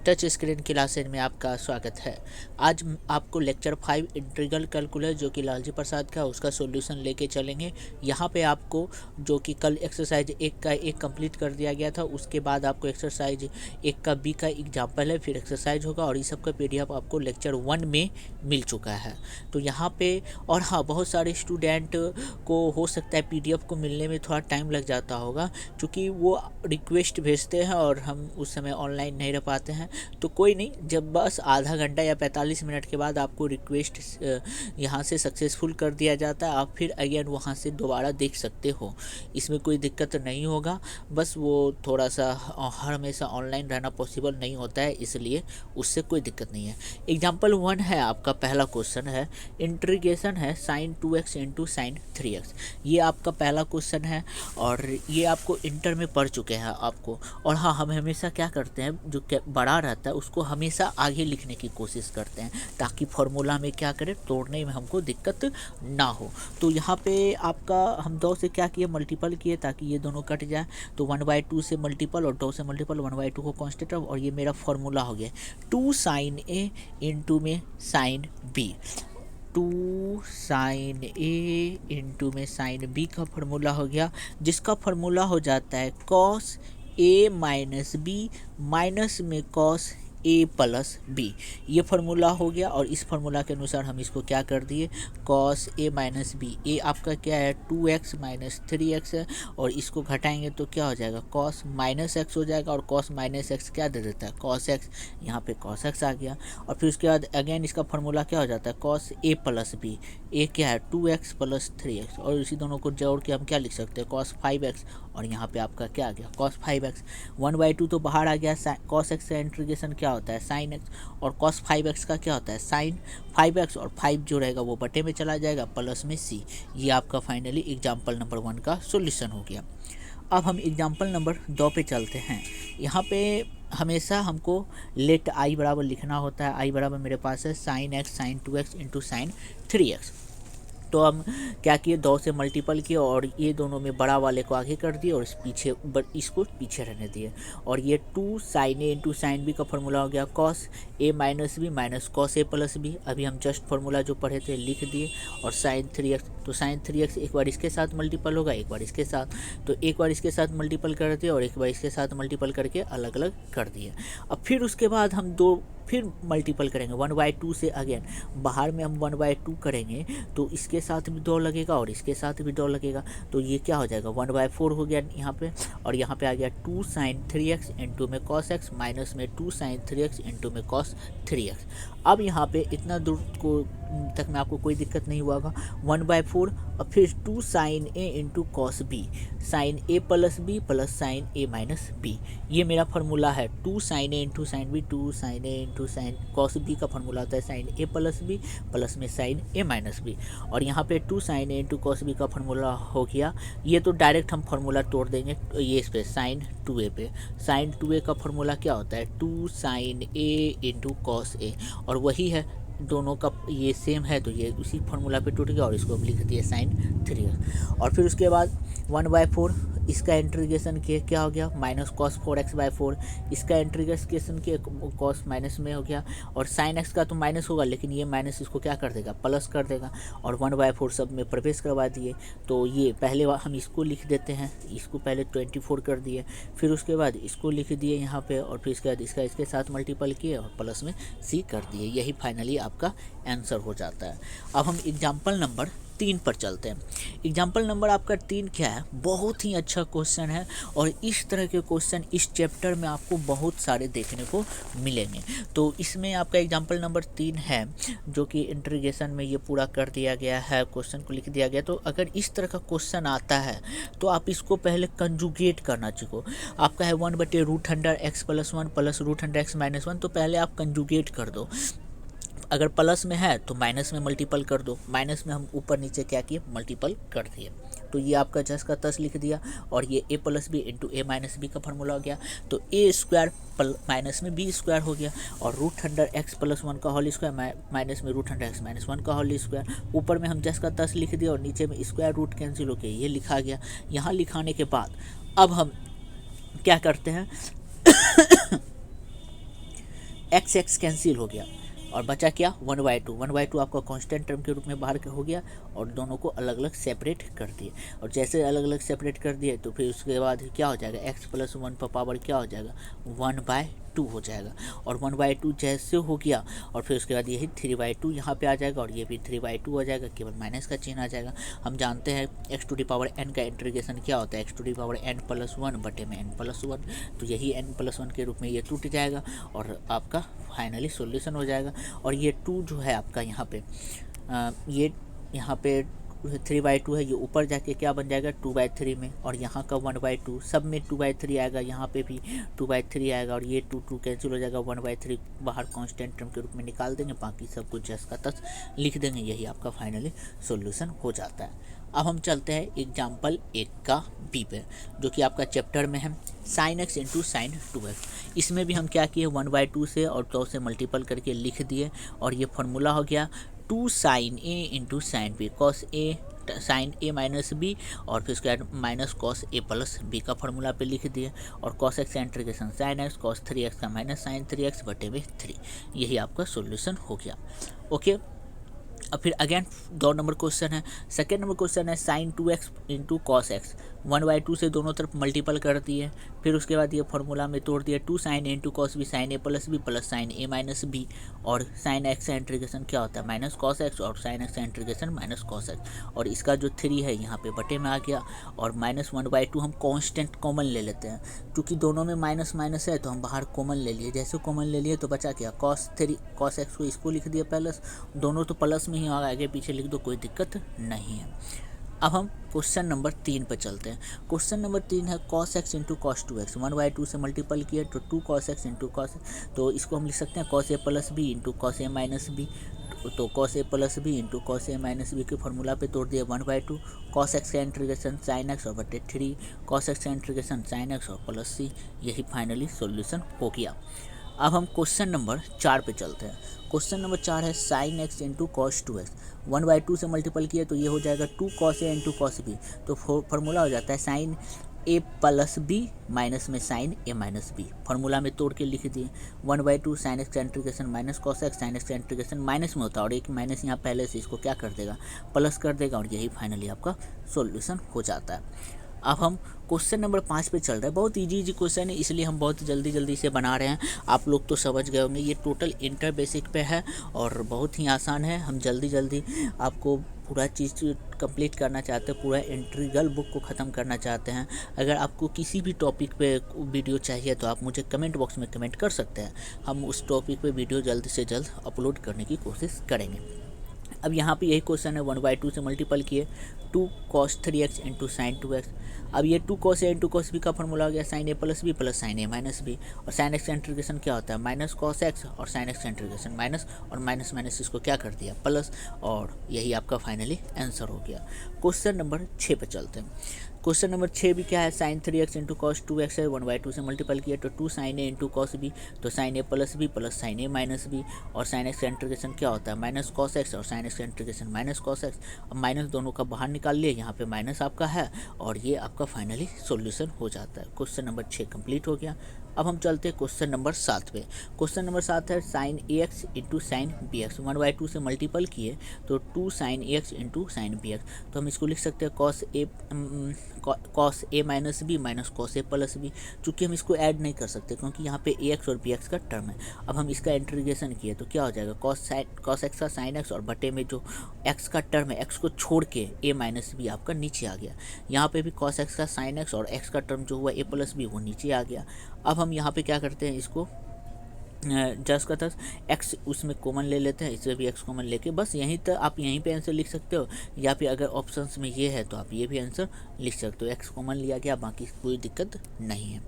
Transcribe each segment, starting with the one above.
Touch screen classes में आपका स्वागत है। आज आपको लेक्चर 5 इंटीग्रल कैलकुलस जो कि लालजी प्रसाद का उसका सॉल्यूशन लेके चलेंगे। यहाँ पे आपको जो कि कल एक्सरसाइज 1 का 1 कंप्लीट कर दिया गया था, उसके बाद आपको एक्सरसाइज 1 का बी का एग्जाम्पल है, फिर एक्सरसाइज होगा और इस सब का पीडीएफ आपको लेक्चर 1 में मिल चुका है। तो यहाँ पे और हाँ, बहुत सारे स्टूडेंट को हो सकता है पीडीएफ को मिलने में थोड़ा टाइम लग जाता होगा, क्योंकि वो रिक्वेस्ट भेजते हैं और हम उस समय ऑनलाइन नहीं रह पाते हैं। तो कोई नहीं, जब बस आधा घंटा या 45 मिनट के बाद आपको रिक्वेस्ट यहाँ से सक्सेसफुल कर दिया जाता है, आप फिर अगेन वहाँ से दोबारा देख सकते हो। इसमें कोई दिक्कत नहीं होगा, बस वो थोड़ा सा हर हमेशा ऑनलाइन रहना पॉसिबल नहीं होता है, इसलिए उससे कोई दिक्कत नहीं है। एग्जाम्पल 1 है आपका पहला क्वेश्चन है, इंटीग्रेशन है sin 2x into sine 3x। ये आपका पहला क्वेश्चन है और ये आपको इंटर में पढ़ चुके हैं आपको। और हाँ, हम हमेशा क्या करते हैं, जो बड़ा रहता है उसको हमेशा आगे लिखने की कोशिश करते हैं, ताकि फार्मूला में क्या करें, तोड़ने में हमको दिक्कत ना हो। तो यहाँ पे आपका हम 2 से क्या किए, मल्टीपल किए ताकि ये दोनों कट जाए। तो 1/2 से मल्टीपल और 2 से मल्टीपल, 1/2 को कॉन्स्टेंट, और ये मेरा फार्मूला हो गया 2 sin a इंटू में sine B. 2 sin a into में साइन बी का फार्मूला हो गया, जिसका फार्मूला हो जाता है cos a minus B minus में cos a प्लस बी। ये फार्मूला हो गया और इस फार्मूला के अनुसार हम इसको क्या कर दिए, cos a माइनस बी। ए आपका क्या है 2x माइनस 3x है, और इसको घटाएंगे तो क्या हो जाएगा, cos माइनस एक्स हो जाएगा, और cos माइनस एक्स क्या दे देता है, cos x। यहाँ पे cos x आ गया, और फिर उसके बाद अगेन इसका फार्मूला क्या हो जाता है, cos a प्लस बी। ए क्या है 2x प्लस 3x, और इसी दोनों को जोड़ के हम क्या लिख सकते हैं, cos 5x। और यहाँ पे आपका क्या आ गया, cos 5x। 1/2 तो बाहर आ गया, cos x का इंटीग्रेशन क्या होता है, sin x, और cos 5x का क्या होता है, sin 5x, और 5 जो रहेगा वो बटे में चला जाएगा, प्लस में c। ये आपका फाइनली एग्जाम्पल नंबर 1 का सोल्यूशन हो गया। अब हम एग्जाम्पल नंबर 2 पे चलते हैं। यहाँ पे हमेशा हमको लेट आई बराबर लिखना होता है। आई बराबर मेरे पास है sin x sin 2x into sine 3x। तो हम क्या किए, 2 से मल्टीपल किए और ये दोनों में बड़ा वाले को आगे कर दिए और इसको पीछे रहने दिए। और ये 2 sin a into sine B का फार्मूला हो गया cos a minus B minus cos a plus B. अभी हम जस्ट फार्मूला जो पढ़े थे लिख दिए। और sin 3x, तो sin 3x एक बार इसके साथ मल्टीपल होगा, एक बार इसके साथ। तो एक बार इसके साथ मल्टीपल कर दिए और एक बार इसके साथ मल्टीपल करके अलग अलग कर दिए। अब फिर उसके बाद हम फिर मल्टीपल करेंगे 1/2 से। अगेन बाहर में हम 1/2 करेंगे तो इसके साथ भी 2 लगेगा और इसके साथ भी 2 लगेगा, तो ये क्या हो जाएगा 1/4 हो गया यहाँ पे। और यहाँ पे आ गया 2 sin 3x इंटू में cos x माइनस में 2 sin 3x इंटू में cos 3x। अब यहाँ पे इतना दूर को तक में आपको कोई दिक्कत नहीं हुआ 1/4, और फिर 2 sin a into cos b, sin a plus B plus sin a minus B. ये मेरा फार्मूला है 2 sin a into sine B, 2 sin a into sine cos b का फार्मूला होता है sin a plus B plus में sin a minus B. और यहाँ पे 2 sin a into cos b का फार्मूला हो गया। ये तो डायरेक्ट हम फार्मूला तोड़ देंगे ये इस पे sin 2a पे। sin 2a का फार्मूला क्या होता है, 2 sin a into cos a, और वही है दोनों का ये सेम है, तो ये उसी फार्मूला पे टूट गया और इसको हम लिख दिए sin 3x। और फिर उसके बाद 1/4 इसका इंटीग्रेशन किए, क्या हो गया माइनस cos 4x/4। इसका इंटीग्रेशन किए cos माइनस में हो गया, और sin x का तो माइनस होगा, लेकिन ये माइनस इसको क्या कर देगा, प्लस कर देगा। और 1/4 सब में प्रवेश करवा दिए। तो ये पहले हम इसको लिख देते हैं, इसको पहले 24 कर दिए, फिर उसके बाद इसको लिख दिए यहाँ पे, और फिर इसके बाद इसका इसके साथ मल्टीपल किए और प्लस में c कर दिए। यही फाइनली आपका आंसर हो जाता है। अब हम एग्जाम्पल नंबर 3 पर चलते हैं। एग्जाम्पल नंबर आपका 3 क्या है, बहुत ही अच्छा क्वेश्चन है, और इस तरह के क्वेश्चन इस चैप्टर में आपको बहुत सारे देखने को मिलेंगे। तो इसमें आपका एग्जाम्पल नंबर 3 है, जो कि इंटीग्रेशन में ये पूरा कर दिया गया है, क्वेश्चन को लिख दिया गया। तो अगर इस तरह का क्वेश्चन आता है तो आप इसको पहले कंजुगेट करना चाहिए। आपका है 1/√100x plus 1 plus √100x minus 1, तो पहले आप कंजुगेट कर दो। अगर प्लस में है तो माइनस में मल्टीपल कर दो, माइनस में हम ऊपर नीचे क्या किए, मल्टीपल कर दिए। तो ये आपका जस का तस लिख दिया, और ये a plus B into A minus B का फार्मूला हो गया। तो a स्क्वायर माइनस में b स्क्वायर हो गया, और √100x प्लस 1 का होल स्क्वायर माइनस में √100x माइनस 1 का होल स्क्वायर। ऊपर में हम जस का तस लिख दिया और नीचे में स्क्वायर रूट कैंसिल होकर ये लिखा गया। यहाँ लिखाने के बाद अब हम क्या करते हैं एक्स एक्स कैंसिल हो गया और बचा क्या 1/2। 1/2 आपका कांस्टेंट टर्म के रूप में बाहर हो गया और दोनों को अलग अलग सेपरेट कर दिए। और जैसे अलग अलग सेपरेट कर दिए तो फिर उसके बाद क्या हो जाएगा, x + 1 का पावर क्या हो जाएगा 1/2 हो जाएगा। और 1/2 जैसे हो गया और फिर उसके बाद यही 3/2 यहाँ पे आ जाएगा और ये भी 3/2 हो जाएगा, केवल माइनस का चिन्ह आ जाएगा। हम जानते हैं x⁴n का इंटीग्रेशन क्या होता है, x⁴n+1 बटे में n+1, तो यही n+1 के रूप में ये टूट जाएगा और आपका फाइनली सॉल्यूशन हो जाएगा। और ये 2 जो है आपका यहाँ पे ये यहाँ पे 3/2 है, ये ऊपर जाके क्या बन जाएगा 2/3 में, और यहाँ का 1/2 सब में 2/3 आएगा, यहाँ पे भी 2/3 आएगा और ये 2 कैंसिल हो जाएगा, 1/3 बाहर कांस्टेंट टर्म के रूप में निकाल देंगे, बाकी सब कुछ जस का तस लिख देंगे, यही आपका फाइनली सॉल्यूशन हो जाता है। अब हम चलते हैं एग्जाम्पल 1 का बी पे, जो कि आपका चैप्टर में है sin x × sin 2x। इसमें भी हम क्या किए 1/2 से और 2 से मल्टीपल करके लिख दिए और ये फार्मूला हो गया 2 sin a × sin b cos a sin a - b और फिर उसके बाद माइनस cos a + b का फार्मूला पे लिख दिए और cos x का integration sin x cos 3x का माइनस sin 3x बटे में 3, यही आपका सॉल्यूशन हो गया। ओके, अब फिर अगेन 2 नंबर क्वेश्चन है। सेकेंड नंबर क्वेश्चन है sin 2x × cos x। 1/2 से दोनों तरफ मल्टीपल कर दिए, फिर उसके बाद ये फार्मूला में तोड़ दिया 2 sin a × cos b sin a + b + sin a - b और sin x का इंटीग्रेशन क्या होता है माइनस cos x और sin x का इंटीग्रेशन माइनस cos x और इसका जो 3 है यहाँ पे बटे में आ गया और -1/2 हम कांस्टेंट कॉमन ले लेते हैं, क्योंकि दोनों में माइनस माइनस है तो हम बाहर कॉमन ले लिए, जैसे कॉमन ले लिए तो बचा क्या cos x को इसको लिख दिया प्लस, दोनों तो प्लस में ही आगे पीछे लिख दो, कोई दिक्कत नहीं है। अब हम क्वेश्चन नंबर 3 पे चलते हैं। क्वेश्चन नंबर 3 है cos x × cos 2x। 1/2 से मल्टीपल किया तो 2 cos x × cos, तो इसको हम लिख सकते हैं cos a + b × cos a - b, तो cos a + b × cos a - b के फार्मूला पे तोड़ दिया 1/2, cos x का इंटीग्रेशन sin x और बटे 3, cos x का इंटीग्रेशन sin x और प्लस c, यही फाइनली सॉल्यूशन हो गया। अब हम क्वेश्चन नंबर 4 पे चलते हैं। क्वेश्चन नंबर 4 है sin x × cos 2x। 1/2 से मल्टीपल किया तो ये हो जाएगा 2 cos a × cos b, तो फार्मूला हो जाता है sin a + b माइनस में sin a - b, फार्मूला में तोड़ के लिख दिए 1/2 sin x का integration minus cos x, sin x का इंटीग्रेशन माइनस में होता है और एक माइनस यहाँ पहले से इसको क्या कर देगा प्लस कर देगा और यही फाइनली आपका सॉल्यूशन हो जाता है। अब हम क्वेश्चन नंबर 5 पे चल रहे हैं। बहुत इजी क्वेश्चन है, इसलिए हम बहुत जल्दी से बना रहे हैं। आप लोग तो समझ गए होंगे, ये टोटल इंटर बेसिक पे है और बहुत ही आसान है। हम जल्दी आपको पूरा चीज़ कंप्लीट करना चाहते हैं, पूरा इंटीग्रल बुक को ख़त्म करना चाहते हैं। अगर आपको किसी भी टॉपिक पे वीडियो चाहिए तो आप मुझे कमेंट बॉक्स में कमेंट कर सकते हैं, हम उस टॉपिक पे वीडियो जल्द से जल्द अपलोड करने की कोशिश करेंगे। अब यहाँ पे यही क्वेश्चन है 1/2 से मल्टीपल किए 2 cos 3x × sin 2x। अब ये 2 cos a × cos b का फार्मूला हो गया sin a + b + sin a - b और sin x का इंटीग्रेशन क्या होता है माइनस cos x और sin x का इंटीग्रेशन माइनस और माइनस इसको क्या कर दिया प्लस, और यही आपका फाइनली आंसर हो गया। क्वेश्चन नंबर 6 पे चलते हैं। क्वेश्चन नंबर 6 भी क्या है sin 3x × cos 2x है, 1/2 से मल्टीपल किया तो 2 sin a × cos b, तो sin a + b + sin a - b और sin x का इंटीग्रेशन क्या होता है माइनस cos x और sin x का इंटीग्रेशन माइनस cos x। अब माइनस दोनों का बाहर निकाल लिए, यहाँ पे माइनस आपका है और ये आपका फाइनली सॉल्यूशन हो जाता है। क्वेश्चन नंबर 6 कंप्लीट हो गया। अब हम चलते हैं क्वेश्चन नंबर 7 पे। क्वेश्चन नंबर 7 है sin ax × sin bx। 1/2 से मल्टीपल किए तो 2 sin ax × sin bx, तो हम इसको लिख सकते हैं cos a - b minus cos a + b, चूँकि हम इसको ऐड नहीं कर सकते क्योंकि यहाँ पे ax और bx का टर्म है। अब हम इसका इंटीग्रेशन किए तो क्या हो जाएगा cos x का sin x और बटे में जो x का टर्म है x को छोड़ के a - b आपका नीचे आ गया। यहाँ पे भी cos x का sin x और x का टर्म जो हुआ a + b वो नीचे आ गया। अब हम यहाँ पे क्या करते हैं, इसको जस्ट का तस x उसमें कॉमन ले लेते हैं, इससे भी x कॉमन लेके बस यहीं तक आप यहीं पे आंसर लिख सकते हो, या फिर अगर ऑप्शंस में ये है तो आप ये भी आंसर लिख सकते हो। x कॉमन लिया गया, बाकी कोई दिक्कत नहीं है।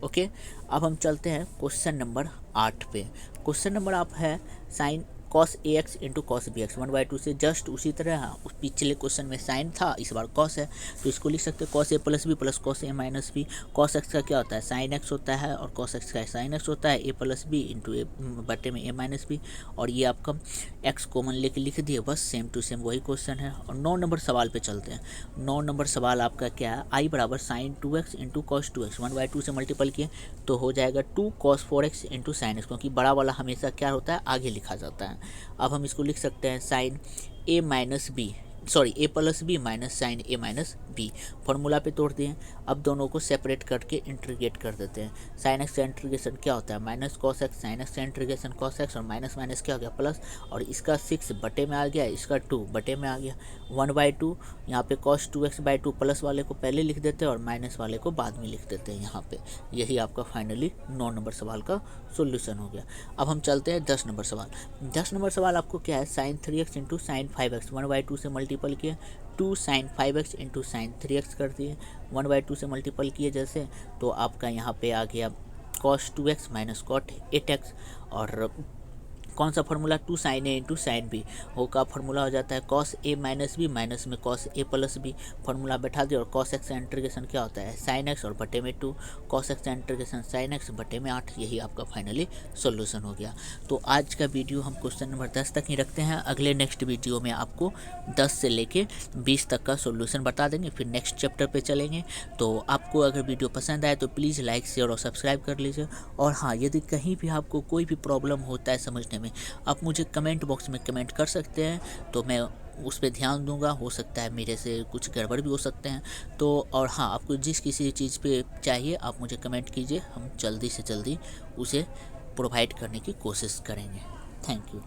ओके, अब हम चलते हैं क्वेश्चन नंबर 8 पे। क्वेश्चन नंबर आप है sin cos A X into cos B X, 1/2 से जस्ट उसी तरह उस पिछले क्वेश्चन में साइन था, इस बार कॉस है तो इसको लिख सकते हैं cos A plus B plus cos A minus B. Cos x का क्या होता है, साइन एक्स होता है, और कॉस एक्स का साइन एक्स होता है, ए प्लस बी इंटू ए बटे में ए माइनस बी, और ये आपका एक्स कॉमन लेके लिख दिए, बस सेम टू सेम वही क्वेश्चन है। और 9 नंबर सवाल पे चलते हैं। 9 नंबर सवाल आपका क्या है, आई बराबर sign 2x into cos 2x, 1/2 से मल्टीपल किए तो हो जाएगा 2 cos 4x into sine x, क्योंकि बड़ा वाला हमेशा क्या होता है, आगे लिखा जाता है। अब हम इसको लिख सकते हैं साइन ए माइनस बी, सॉरी ए प्लस बी माइनस साइन ए माइनस बी, फॉर्मूला पे तोड़ दिए। अब दोनों को सेपरेट करके इंटीग्रेट कर देते हैं। साइन एक्स का इंटीग्रेशन क्या होता है, minus cos x, sine x का इंटीग्रेशन कॉस एक्स, और माइनस माइनस क्या हो गया प्लस, और इसका 6 बटे में आ गया, इसका 2 बटे में आ गया, 1/2। यहाँ पे cos 2x/2 प्लस वाले को पहले लिख देते हैं और माइनस वाले को बाद में लिख देते हैं यहाँ पे। यही आपका फाइनली 9 नंबर सवाल का सोल्यूशन हो गया। अब हम चलते हैं 10 नंबर सवाल। 10 नंबर सवाल आपको क्या है, sign 3x into sine 5x, 1/2 से मल्टीपल किए, 2 sign 5x into sine 3x कर दिए, 1/2 से मल्टीपल किए जैसे, तो आपका यहाँ पे आ गया cos 2x minus cot 8x, और कौन सा formula, 2 sine A into sine B, वो का फॉर्मूला हो जाता है cos a minus B minus में cos a plus B, formula बैठा दिया, और cos x का इंटीग्रेशन क्या होता है, साइन x और बटे में 2, cos x का इंटीग्रेशन साइन x बटे में 8, यही आपका फाइनली सॉल्यूशन हो गया। तो आज का वीडियो हम क्वेश्चन नंबर 10 तक ही रखते हैं। अगले नेक्स्ट वीडियो में आपको 10 से लेके 20 तक का सॉल्यूशन बता देंगे, फिर नेक्स्ट चैप्टर पे चलेंगे। तो आपको अगर वीडियो पसंद आए तो प्लीज़ लाइक शेयर और सब्सक्राइब कर लीजिए। और हाँ, यदि कहीं भी आपको कोई भी प्रॉब्लम होता है समझने में, आप मुझे कमेंट बॉक्स में कमेंट कर सकते हैं, तो मैं उस पर ध्यान दूंगा। हो सकता है मेरे से कुछ गड़बड़ भी हो सकते हैं। तो और हाँ, आपको जिस किसी चीज़ पे चाहिए आप मुझे कमेंट कीजिए, हम जल्दी से जल्दी उसे प्रोवाइड करने की कोशिश करेंगे। Thank you.